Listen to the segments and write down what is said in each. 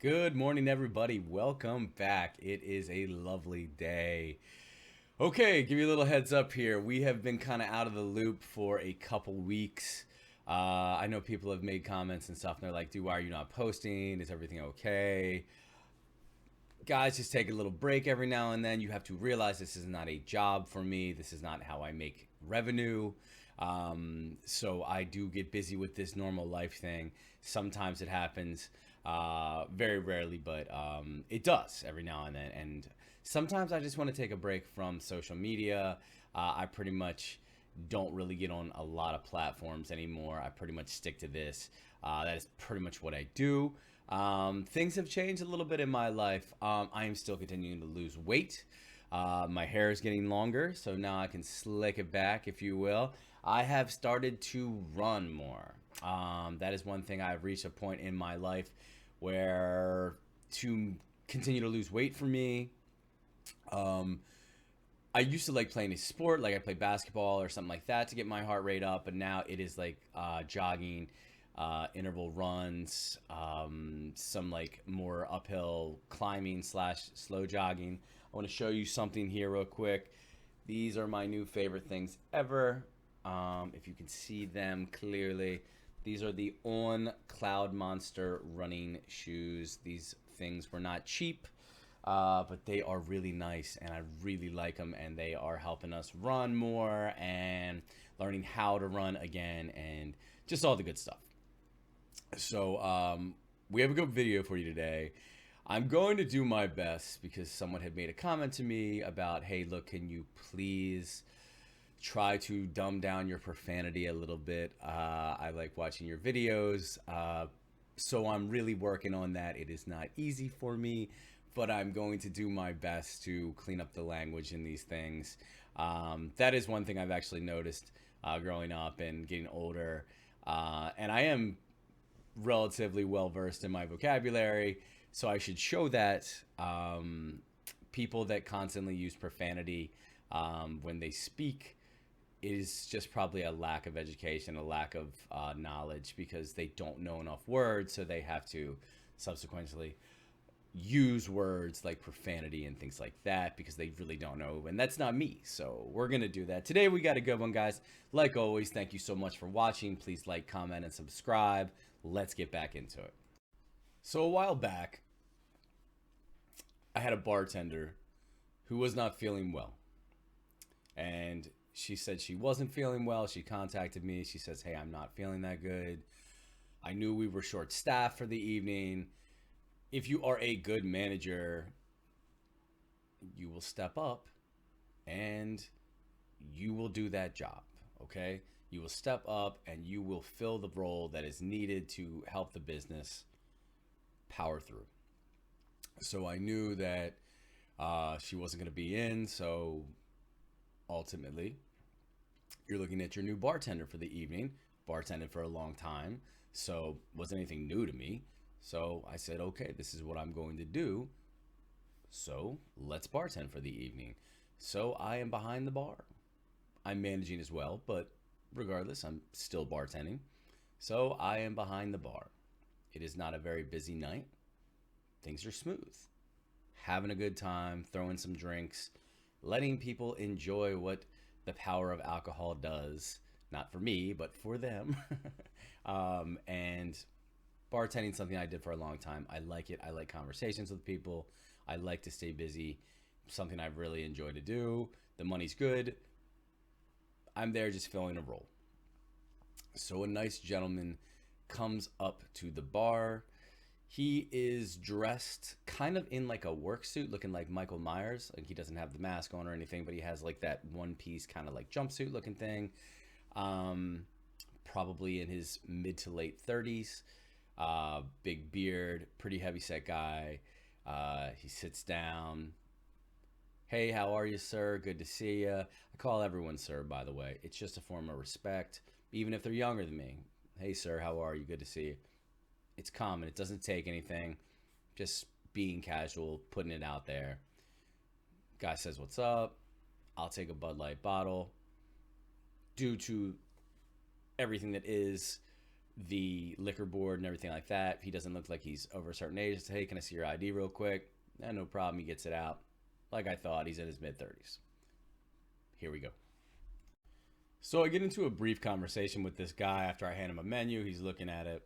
Good morning, everybody. Welcome back. It is a lovely day. Okay, give you a little heads up here. We have been kind of out of the loop for a couple weeks. I know people have made comments and stuff, and they're like, dude, why are you not posting? Is everything okay? Guys, just take a little break every now and then. You have to realize this is not a job for me. This is not how I make revenue. So I do get busy with this normal life thing. Sometimes it happens, very rarely, but it does every now and then. And sometimes I just want to take a break from social media. I pretty much don't really get on a lot of platforms anymore. I pretty much stick to this. That is pretty much what I do. Things have changed a little bit in my life. I am still continuing to lose weight. My hair is getting longer, so now I can slick it back, if you will. I have started to run more. That is one thing. I've reached a point in my life where to continue to lose weight for me, um, I used to like playing a sport, like I play basketball or something like that to get my heart rate up, but now it is like jogging, interval runs, some like more uphill climbing slash slow jogging. I want to show you something here real quick. These are my new favorite things ever. If you can see them clearly, these are the On Cloud Monster running shoes. These things were not cheap, but they are really nice and I really like them, and they are helping us run more and learning how to run again and just all the good stuff. So, we have a good video for you today. I'm going to do my best because someone had made a comment to me about, hey, look, can you please try to dumb down your profanity a little bit? I like watching your videos. So I'm really working on that. It is not easy for me, but I'm going to do my best to clean up the language in these things. That is one thing I've actually noticed growing up and getting older. And I am relatively well versed in my vocabulary, so I should show that. People that constantly use profanity when they speak is just probably a lack of education, a lack of knowledge, because they don't know enough words, so they have to subsequently use words like profanity and things like that because they really don't know, and that's not me. So we're gonna do that today. We got a good one, guys. Like always, thank you so much for watching. Please like, comment, and subscribe. Let's get back into it. So a while back, I had a bartender who was not feeling well, and she said she wasn't feeling well. She contacted me. She says, hey, I'm not feeling that good. I knew we were short staffed for the evening. If you are a good manager, you will step up and you will do that job. Okay, you will step up and you will fill the role that is needed to help the business power through. So I knew that she wasn't going to be in. So ultimately, you're looking at your new bartender for the evening. Bartended for a long time, so wasn't anything new to me. So I said, okay, this is what I'm going to do. So let's bartend for the evening. So I am behind the bar. I'm managing as well, but regardless, I'm still bartending. So I am behind the bar. It is not a very busy night. Things are smooth. Having a good time, throwing some drinks, letting people enjoy what the power of alcohol does. Not for me, but for them. And bartending, something I did for a long time. I like it. I like conversations with people. I like to stay busy. Something I really enjoy to do. The money's good. I'm there just filling a role. So a nice gentleman comes up to the bar. He is dressed kind of in like a work suit, looking like Michael Myers. Like he doesn't have the mask on or anything, but he has like that one piece kind of like jumpsuit looking thing. Um, Probably in his mid to late 30s. Big beard, pretty heavy set guy. He sits down. Hey, how are you, sir? Good to see you. I call everyone sir, by the way. It's just a form of respect, even if they're younger than me. Hey, sir, how are you? Good to see you. It's common. It doesn't take anything. Just being casual, putting it out there. Guy says, what's up? I'll take a Bud Light bottle. Due to everything that is the liquor board and everything like that. If he doesn't look like he's over a certain age, say, hey, can I see your ID real quick? No problem. He gets it out. Like I thought, he's in his mid-30s. Here we go. So I get into a brief conversation with this guy after I hand him a menu. He's looking at it.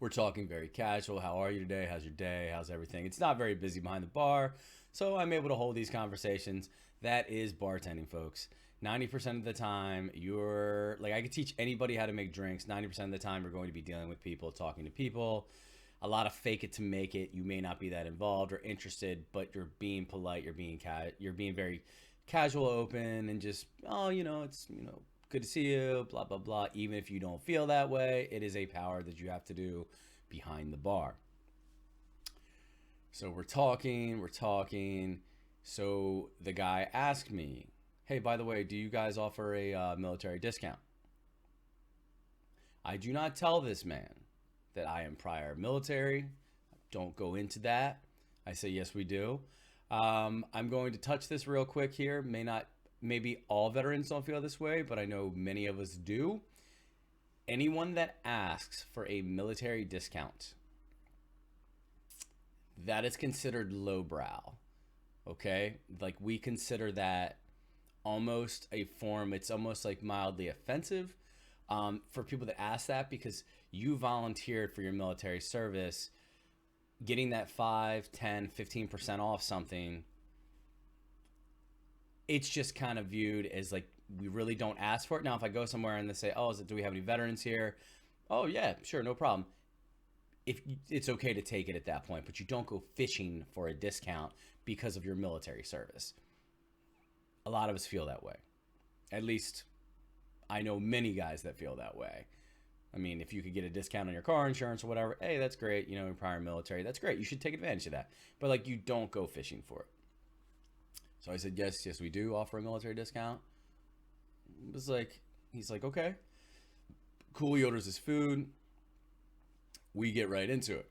We're talking very casual. How are you today? How's your day? How's everything? It's not very busy behind the bar, so I'm able to hold these conversations. That is bartending, folks. 90% of the time, you're like, I could teach anybody how to make drinks. 90% of the time, you're going to be dealing with people, talking to people. A lot of fake it to make it. You may not be that involved or interested, but you're being polite. You're being very casual, open, and just, oh, it's, good to see you, blah, blah, blah. Even if you don't feel that way, it is a power that you have to do behind the bar. So we're talking. So the guy asked me, hey, by the way, do you guys offer a military discount? I do not tell this man that I am prior military. Don't go into that. I say, yes, we do. I'm going to touch this real quick here. Maybe all veterans don't feel this way, but I know many of us do. Anyone that asks for a military discount, that is considered lowbrow. Okay? Like, we consider that almost a form, it's almost like mildly offensive for people to ask that, because you volunteered for your military service. Getting that 5, 10, 15% off something, it's just kind of viewed as like, we really don't ask for it. Now, if I go somewhere and they say, oh, do we have any veterans here? Oh, yeah, sure, no problem. If it's okay to take it at that point, but you don't go fishing for a discount because of your military service. A lot of us feel that way. At least I know many guys that feel that way. I mean, if you could get a discount on your car insurance or whatever, hey, that's great. Prior military, that's great. You should take advantage of that. But like, you don't go fishing for it. So I said, yes, we do offer a military discount. He's like, okay, cool. He orders his food. We get right into it.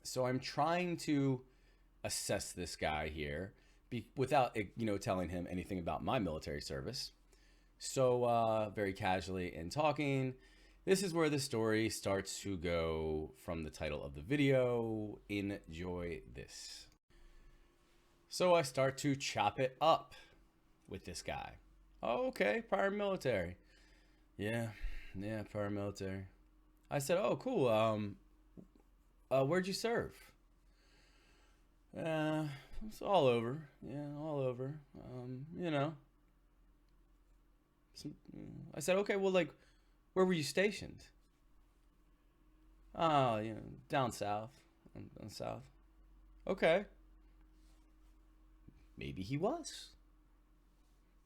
So I'm trying to assess this guy here without, telling him anything about my military service. So very casually in talking, this is where the story starts to go from the title of the video. Enjoy this. So I start to chop it up with this guy. Oh, okay, prior military. Yeah, prior military. I said, oh, cool. Where'd you serve? It's all over. Yeah, all over. I said, okay, well, like, where were you stationed? Oh, down south. Down south. Okay. Maybe he was.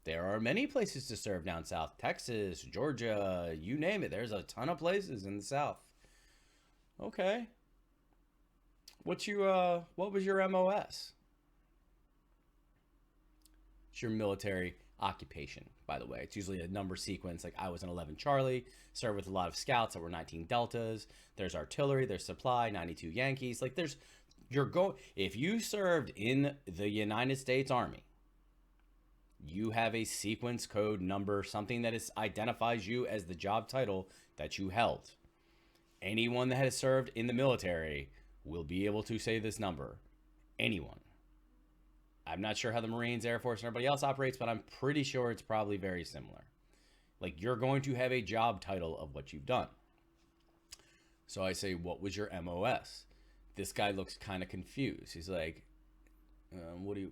There are many places to serve down south. Texas, Georgia, you name it. There's a ton of places in the south. Okay. What was your MOS? It's your military occupation, by the way. It's usually a number sequence. Like, I was an 11 Charlie, served with a lot of scouts that were 19 Deltas. There's artillery, there's supply, 92 Yankees. Like, if you served in the United States Army, you have a sequence code number, something that identifies you as the job title that you held. Anyone that has served in the military will be able to say this number. Anyone. I'm not sure how the Marines, Air Force, and everybody else operates, but I'm pretty sure it's probably very similar. Like, you're going to have a job title of what you've done. So I say, what was your MOS? This guy looks kind of confused. He's like, what do you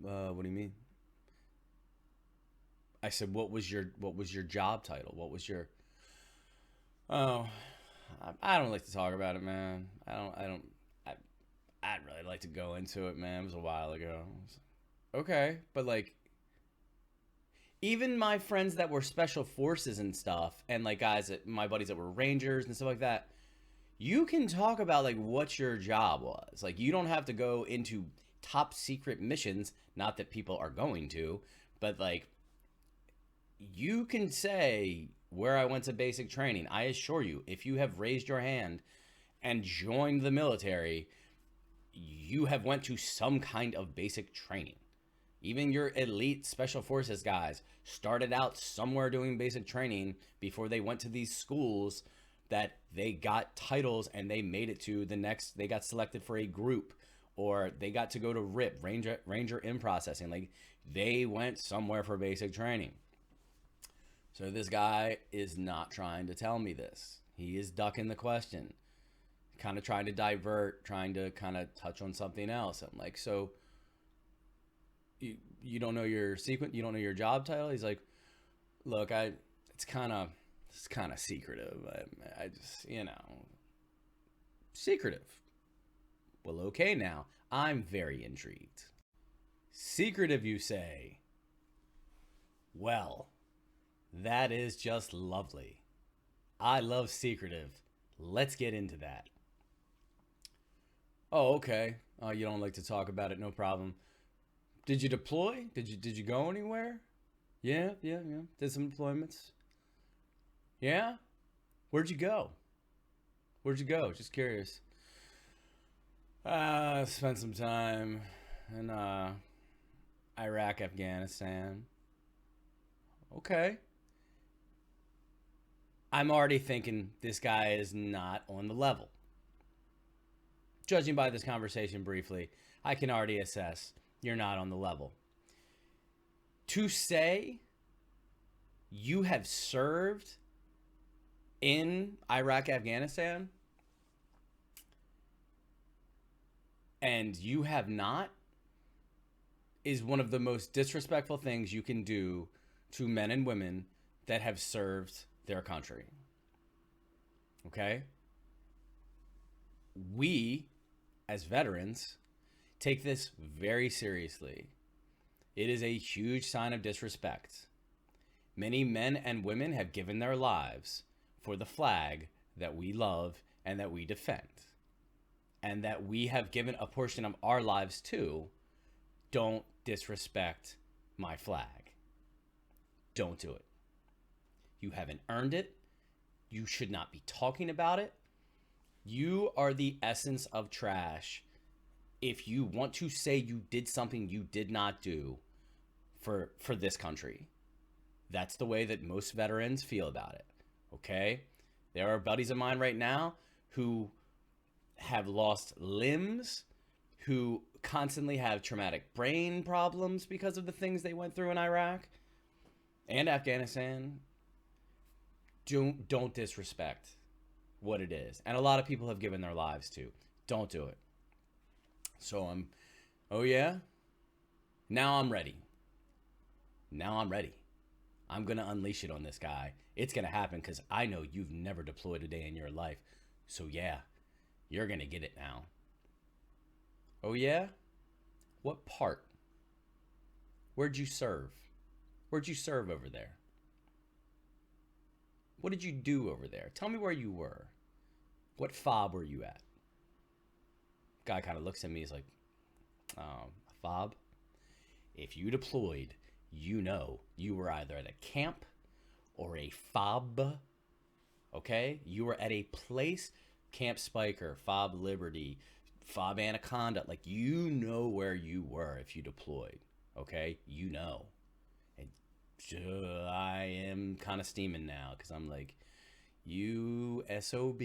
mean? I said, what was your job title? What was your, oh, I don't like to talk about it, man. I'd really like to go into it, man. It was a while ago. Okay, but like, even my friends that were special forces and stuff, and like my buddies that were Rangers and stuff like that, you can talk about like what your job was. Like, you don't have to go into top secret missions, not that people are going to, but like, you can say where I went to basic training. I assure you, if you have raised your hand and joined the military, you have went to some kind of basic training. Even your elite special forces guys started out somewhere doing basic training before they went to these schools that they got titles and they made it to the next, they got selected for a group, or they got to go to RIP, Ranger in processing. Like, they went somewhere for basic training. So this guy is not trying to tell me this. He is ducking the question, kind of trying to divert, trying to kind of touch on something else. I'm like, so you don't know your sequence, you don't know your job title? He's like, look, it's kind of secretive. I just, secretive. Well, okay, now I'm very intrigued. Secretive, you say? Well, that is just lovely. I love secretive. Let's get into that. Oh, okay. Oh, you don't like to talk about it? No problem. Did you deploy? Did you go anywhere? Yeah. Did some deployments. Yeah? Where'd you go? Where'd you go? Just curious. Spent some time in Iraq, Afghanistan. Okay. I'm already thinking this guy is not on the level. Judging by this conversation briefly, I can already assess you're not on the level. To say you have served in Iraq, Afghanistan, and you have not, is one of the most disrespectful things you can do to men and women that have served their country. Okay? We, as veterans, take this very seriously. It is a huge sign of disrespect. Many men and women have given their lives for the flag that we love and that we defend, and that we have given a portion of our lives to. Don't disrespect my flag. Don't do it. You haven't earned it. You should not be talking about it. You are the essence of trash if you want to say you did something you did not do for this country. That's the way that most veterans feel about it. Okay? There are buddies of mine right now who have lost limbs, who constantly have traumatic brain problems because of the things they went through in Iraq and Afghanistan. Don't disrespect what it is. And a lot of people have given their lives to. Don't do it. So oh yeah? Now I'm ready. I'm going to unleash it on this guy. It's going to happen because I know you've never deployed a day in your life. So yeah, you're going to get it now. Oh yeah? What part? Where'd you serve? Where'd you serve over there? What did you do over there? Tell me where you were. What fob were you at? Guy kind of looks at me. He's like, fob? If you deployed, you know you were either at a camp or a fob. Okay? You were at a place, Camp Spiker, Fob Liberty, Fob Anaconda. Like, you know where you were if you deployed. Okay? You know. And I am kind of steaming now because I'm like, you SOB.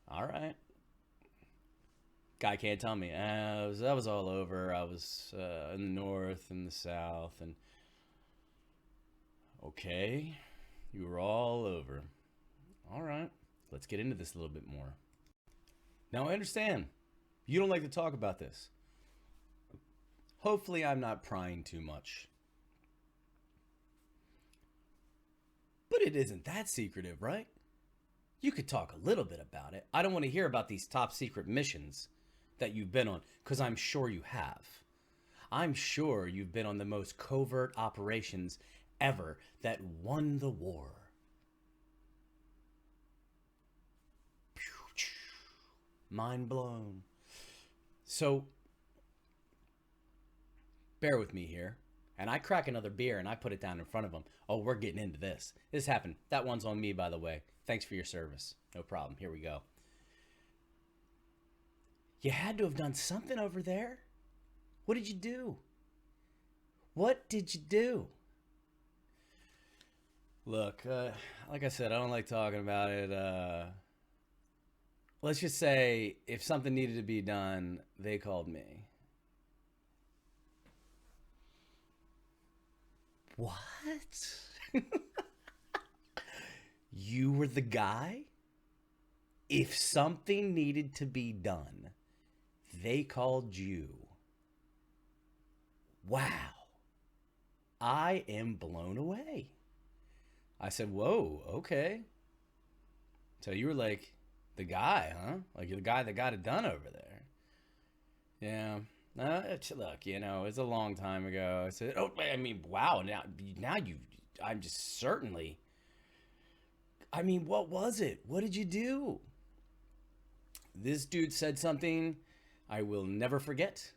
All right. Guy can't tell me. That was all over. I was in the north and the south. And okay, you were all over. All right. Let's get into this a little bit more. Now, I understand you don't like to talk about this. Hopefully, I'm not prying too much. But it isn't that secretive, right? You could talk a little bit about it. I don't want to hear about these top secret missions that you've been on, because I'm sure you have. I'm sure you've been on the most covert operations ever that won the war. Mind blown. So, bear with me here. And I crack another beer and I put it down in front of him. Oh, we're getting into this. This happened. That one's on me, by the way. Thanks for your service. No problem. Here we go. You had to have done something over there. What did you do? What did you do? Look, like I said, I don't like talking about it. Let's just say if something needed to be done, they called me. What? You were the guy? If something needed to be done, they called you. Wow. I am blown away. I said, whoa, okay. So you were like the guy, huh? Like you're the guy that got it done over there. Yeah. Look, it's a long time ago. I said, oh, I mean, wow. Now I'm just certainly. I mean, what was it? What did you do? This dude said something I will never forget.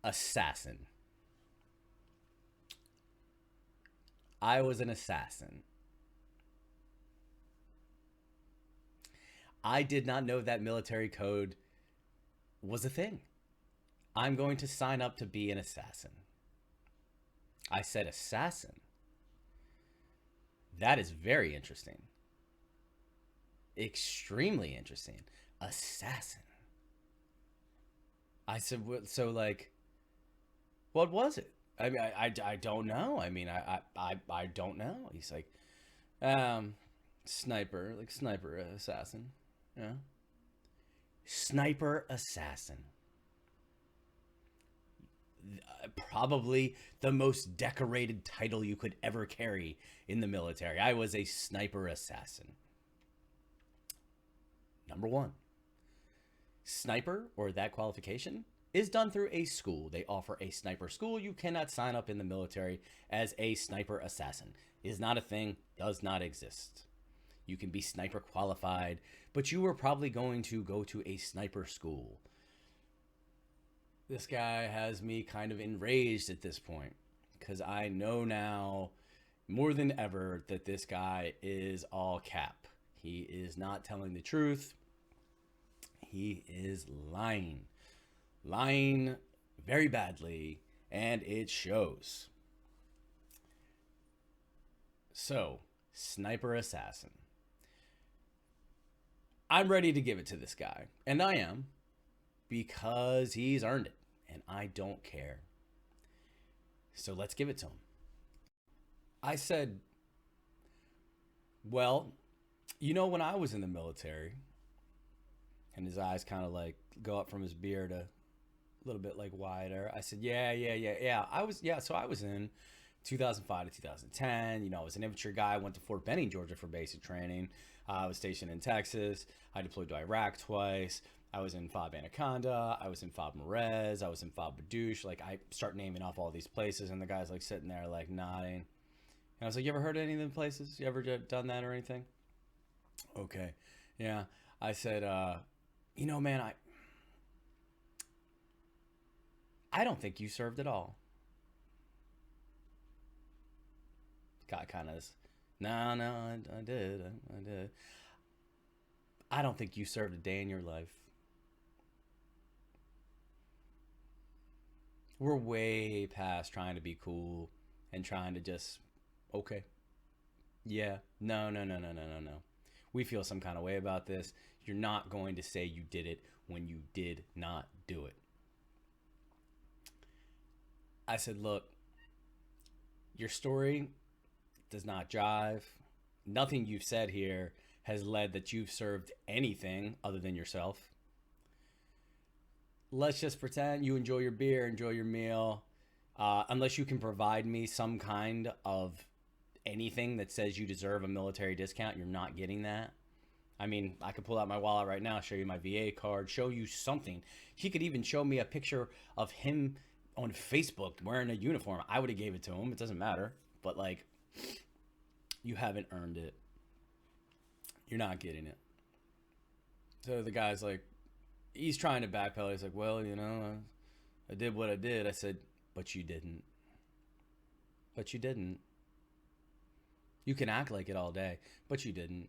Assassin. I was an assassin. I did not know that military code was a thing. I'm going to sign up to be an assassin. I said assassin. That is very interesting. Extremely interesting. Assassin. I said, so like, what was it? I mean, I don't know. I mean, I don't know. He's like, um, sniper, like sniper assassin. Yeah. Sniper assassin. Probably the most decorated title you could ever carry in the military. I was a sniper assassin. Number one, sniper or that qualification is done through a school. They offer a sniper school. You cannot sign up in the military as a sniper assassin. It is not a thing, does not exist. You can be sniper qualified, but you are probably going to go to a sniper school. This guy has me kind of enraged at this point because I know now more than ever that this guy is all cap. He is not telling the truth. He is lying. Lying very badly, and it shows. So, sniper assassin. I'm ready to give it to this guy, and I am because he's earned it, and I don't care. So let's give it to him. I said, well, when I was in the military, and his eyes kind of like go up from his beard a little bit like wider. I said, yeah. So I was in 2005 to 2010. I was an infantry guy. I went to Fort Benning, Georgia for basic training. I was stationed in Texas. I deployed to Iraq twice. I was in FOB Anaconda. I was in FOB Merez. I was in FOB Badouche. Like, I start naming off all these places, and the guy's like sitting there like nodding. And I was like, you ever heard of any of them places? You ever done that or anything? Okay. Yeah. I said, man, I don't think you served at all. Guy kind of, no, I did. I did. I don't think you served a day in your life. We're way past trying to be cool and trying to just, okay, yeah, no. We feel some kind of way about this. You're not going to say you did it when you did not do it. I said, look, your story does not jive. Nothing you've said here has led that you've served anything other than yourself. Let's just pretend you enjoy your beer, enjoy your meal. Unless you can provide me some kind of anything that says you deserve a military discount, you're not getting that. I mean, I could pull out my wallet right now, show you my VA card, show you something. He could even show me a picture of him on Facebook wearing a uniform. I would have gave it to him. It doesn't matter. But like, you haven't earned it. You're not getting it. So the guy's like, he's trying to backpedal. He's like, well, I did what I did. I said, but you didn't. But you didn't. You can act like it all day, but you didn't.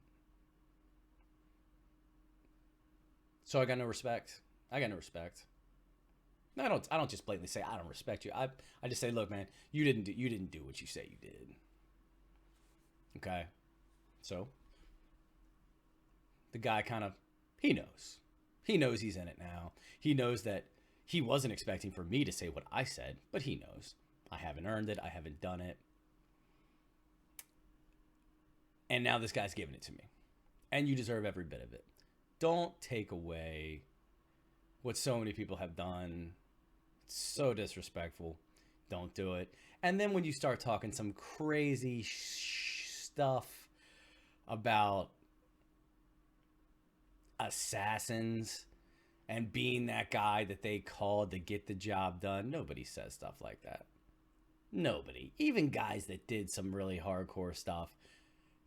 So I got no respect. I got no respect. I don't just blatantly say I don't respect you. I just say, look, man, you didn't do what you say you did. Okay, so the guy kind of he knows he's in it now. He knows that he wasn't expecting for me to say what I said, but he knows I haven't earned it. I haven't done it, and now this guy's giving it to me, and you deserve every bit of it. Don't take away what so many people have done. It's so disrespectful. Don't do it. And then when you start talking some crazy stuff about assassins and being that guy that they called to get the job done, nobody says stuff like that. Nobody. Even guys that did some really hardcore stuff,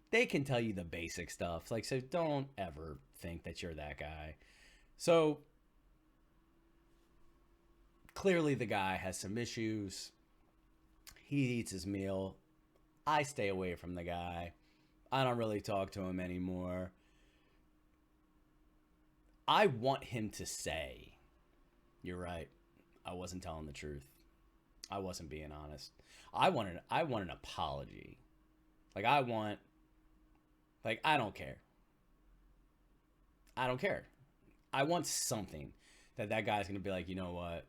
they can tell you the basic stuff. Like, so don't ever think that you're that guy. So clearly the guy has some issues. He eats his meal. I stay away from the guy. I don't really talk to him anymore. I want him to say, you're right, I wasn't telling the truth. I wasn't being honest. I want an apology. Like, I don't care. I don't care. I want something that guy's going to be like, you know what?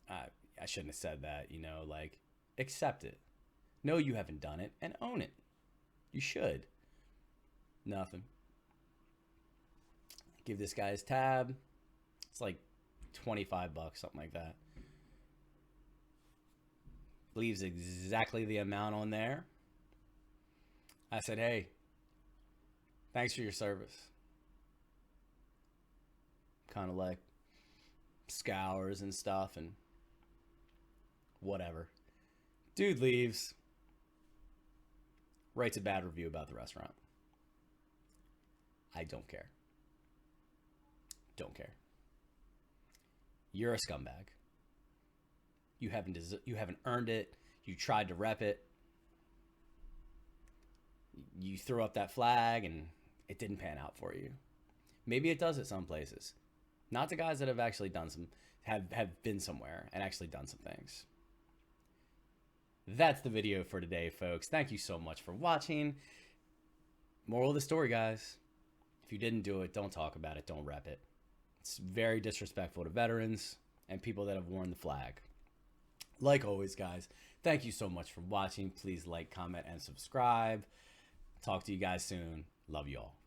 I shouldn't have said that, like, accept it. No, you haven't done it, and own it. You should. Nothing. Give this guy his tab. It's like $25, something like that. Leaves exactly the amount on there. I said, hey, thanks for your service. Kind of like scours and stuff and whatever. Dude leaves. Writes a bad review about the restaurant. I don't care. Don't care. You're a scumbag. You haven't earned it. You tried to rep it. You threw up that flag and it didn't pan out for you. Maybe it does at some places. Not the guys that have actually done have been somewhere and actually done some things. That's the video for today, folks. Thank you so much for watching. Moral of the story, guys. If you didn't do it, don't talk about it. Don't rep it. It's very disrespectful to veterans and people that have worn the flag. Like always, guys, thank you so much for watching. Please like, comment, and subscribe. Talk to you guys soon. Love you all.